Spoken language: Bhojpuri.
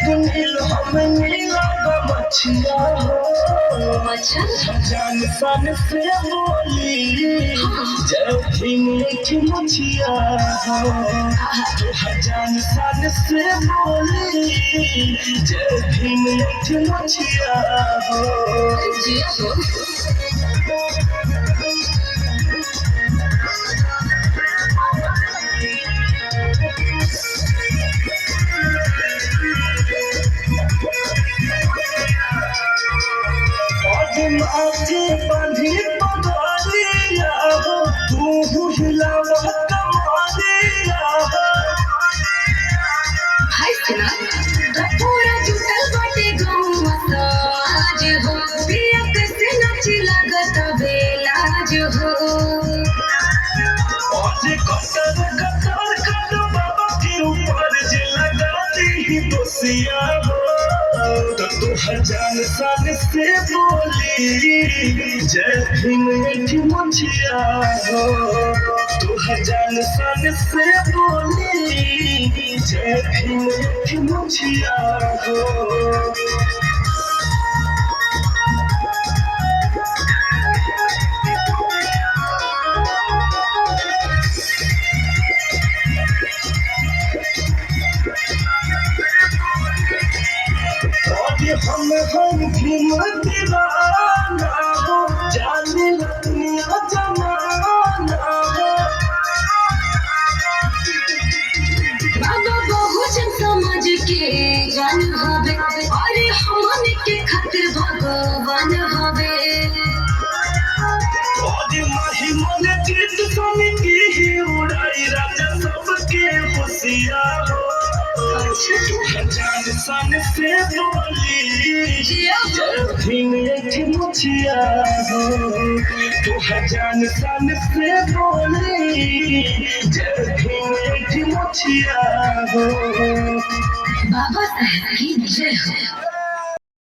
नील हम नीला मछिया हो जान सन से बोली जय भीम की मछिया हो जान सन से बोली जय भीम की मछिया हो आगे बंधी पगारिया हो तू हिलावा कमारिया हाय सुना पूरा जुटल बाटे गाँव आज हो पिया कैसे नाची लागत बेलाज हो आज कतर कतर कत बाबा के ऊपर जे लगा दी दोसिया हो तू जान सन से बोली जय भीम की मछिया हो तू जान सन से बोली जय भीम की मछिया हो हम भीम दीवाना हो जाने दुनिया जमाना हो बाबा बहुजन समाज के जान हवे अरे हमन के खातिर भगवान हवे और माही मन जीत समिति ही उड़ाई राजा सबके खुशिया हो जान सन से बोली जय भीम की मछिया हो तू जान सन से बोली जय भीम की मछिया हो बाबा साहब की जय हो।